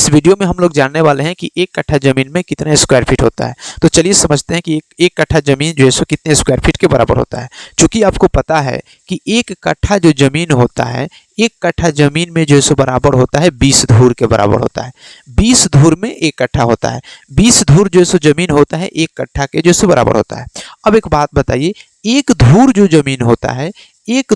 इस वीडियो में हम लोग जानने वाले हैं कि एक कट्ठा जमीन में कितना स्क्वायर फीट होता है। तो चलिए समझते हैं कि एक कट्ठा जमीन जो है सो कितने स्क्वायर फीट के बराबर होता है। चूंकि आपको पता है कि एक कट्ठा जो जमीन होता है, एक कट्ठा जमीन में जो है सो बराबर होता है 20 धूर के बराबर होता है। 20 धूर में एक कट्ठा होता है। 20 धूर जो है सो जमीन होता है एक कट्ठा के जो है सो बराबर होता है। अब एक बात बताइए, एक धूर जो जमीन होता है, एक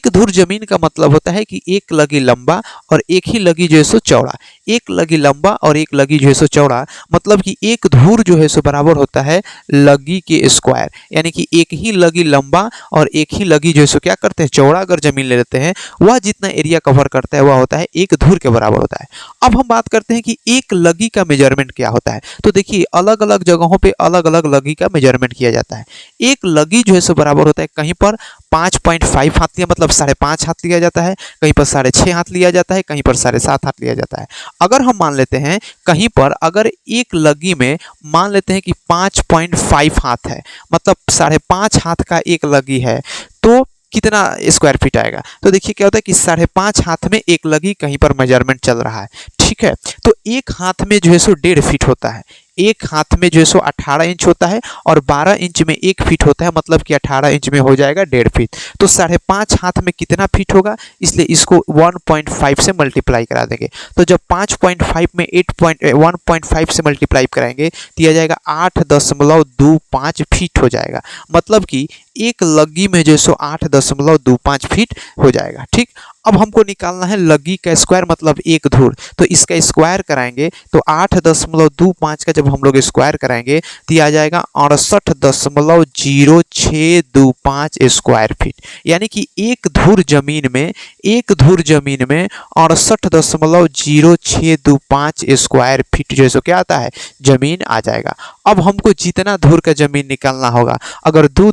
धूर जमीन का मतलब होता है कि एक लगी लंबा और एक ही लगी जो है सो चौड़ा। एक लगी लंबा और एक लगी जो है सो चौड़ा, मतलब कि एक धूर जो है सो बराबर होता है लगी के स्क्वायर। यानी कि एक ही लगी लंबा और एक ही लगी जो है सो क्या करते हैं, चौड़ा अगर जमीन ले लेते हैं, वह जितना एरिया कवर करता है वह होता है एक धूर के बराबर होता है। अब हम बात करते हैं कि एक लगी का मेजरमेंट क्या होता है। तो देखिए, अलग अलग जगहों पे अलग अलग लगी का मेजरमेंट किया जाता है। एक लगी जो है सो बराबर होता है, कहीं पर 5.5 हाथ लिया, मतलब 5.5 हाथ लिया जाता है, कहीं पर 6.5 हाथ लिया जाता है, कहीं पर 7.5 हाथ लिया जाता है। अगर हम मान लेते हैं कहीं पर अगर एक लगी में मान लेते हैं कि 5.5 हाथ है, मतलब 5.5 हाथ का एक लगी है, तो कितना स्क्वायर फीट आएगा। तो देखिए क्या होता है कि 5.5 हाथ में एक लगी कहीं पर मेजरमेंट चल रहा है, ठीक है। तो एक हाथ में जो है सो 1.5 फीट होता है, एक हाथ में जो है सो 18 इंच होता है और 12 इंच में 1 फीट होता है, मतलब कि 18 इंच में हो जाएगा 1.5 फीट। तो 5.5 हाथ में कितना फीट होगा, इसलिए इसको 1.5 से मल्टीप्लाई करा देंगे। तो जब 5.5 में 1.5 से मल्टीप्लाई कराएंगे तो यह जाएगा 8.25 फीट हो जाएगा, मतलब कि एक लगी में जो सो 8.25 फीट हो जाएगा, ठीक। अब हमको निकालना है लगी का स्क्वायर, मतलब एक धूर। तो इसका स्क्वायर कराएंगे तो 8.25 का जब हम लोग स्क्वायर कराएंगे तो आ जाएगा 68.0625 स्क्वायर फीट। यानी कि एक धूर जमीन में 68.0625 स्क्वायर फीट जो है सो क्या आता है, जमीन आ जाएगा। अब हमको जितना धूर का जमीन निकालना होगा, अगर दो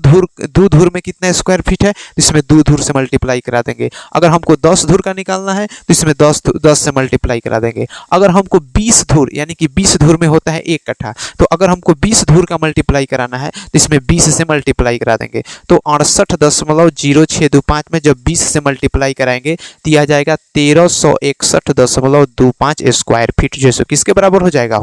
धूर में कितना स्क्वायर फीट है, इसमें 2 धूर से मल्टीप्लाई करा देंगे। अगर हमको 10 धूर का निकालना है तो इसमें 10 से मल्टीप्लाई करा देंगे। अगर हमको 20 धूर, यानी कि 20 धूर में होता है एक कट्ठा, तो अगर हमको 20 धूर का मल्टीप्लाई कराना है तो इसमें 20 से मल्टीप्लाई करा देंगे। तो 68.0625 में जब 20 से मल्टीप्लाई कराएंगे तो यह जाएगा 1361.25 स्क्वायर फीट जो है किसके बराबर हो जाएगा,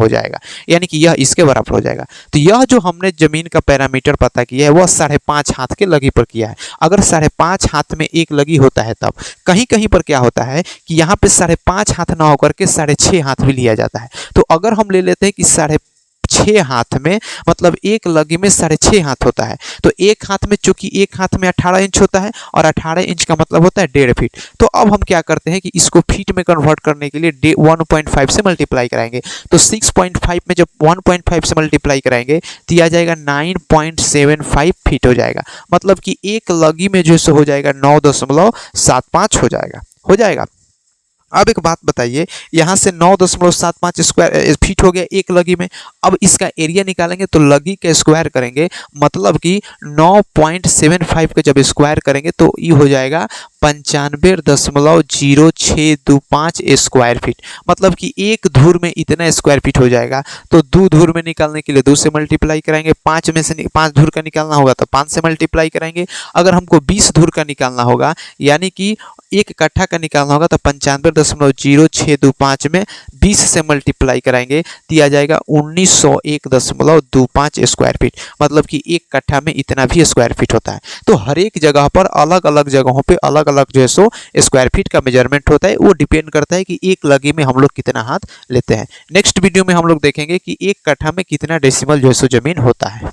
यानी कि यह इसके बराबर हो जाएगा। तो यह जो हमने जमीन का पैरामीटर पता किया है वह 5.5 हाथ के लगी पर किया है। अगर 5.5 हाथ में एक लगी होता है, तब कहीं कहीं पर क्या होता है कि यहाँ पे 5.5 हाथ ना होकर के 6.5 हाथ भी लिया जाता है। तो अगर हम ले लेते हैं कि 6.5 हाथ में, मतलब एक लगी में 6.5 हाथ होता है, तो एक हाथ में, चूंकि एक हाथ में 18 इंच होता है और 18 इंच का मतलब होता है 1.5 फीट। तो अब हम क्या करते हैं कि इसको फीट में कन्वर्ट करने के लिए 1.5 से मल्टीप्लाई कराएंगे। तो 6.5 में जब 1.5 से मल्टीप्लाई कराएंगे तो आ जाएगा 9.75 फीट हो जाएगा, मतलब कि एक लगी में जो हो जाएगा 9.75 हो जाएगा। अब एक बात बताइए, यहाँ से 9.75 स्क्वायर फीट हो गया एक लगी में। अब इसका एरिया निकालेंगे तो लगी का स्क्वायर करेंगे, मतलब कि 9.75 का जब स्क्वायर करेंगे तो ये हो जाएगा 95.0625 स्क्वायर फीट, मतलब कि एक धूर में इतना स्क्वायर फीट हो जाएगा। तो 2 धूर में निकालने के लिए 2 से मल्टीप्लाई कराएंगे, 5 में से 5 धूर का निकालना होगा तो 5 से मल्टीप्लाई कराएंगे। अगर हमको 20 धूर का निकालना होगा, यानी कि एक कट्ठा का निकालना होगा, तो 95.0625 में 20 से मल्टीप्लाई कराएंगे तो आ जाएगा 1901.25 स्क्वायर फीट, मतलब कि एक कट्ठा में इतना भी स्क्वायर फीट होता है। तो हर एक जगह पर अलग अलग जगहों पे अलग अलग जो है सो स्क्वायर फीट का मेजरमेंट होता है। वो डिपेंड करता है कि एक लगी में हम लोग कितना हाथ लेते हैं। नेक्स्ट वीडियो में हम लोग देखेंगे कि एक कट्ठा में कितना डेसिमल जो है सो जमीन होता है।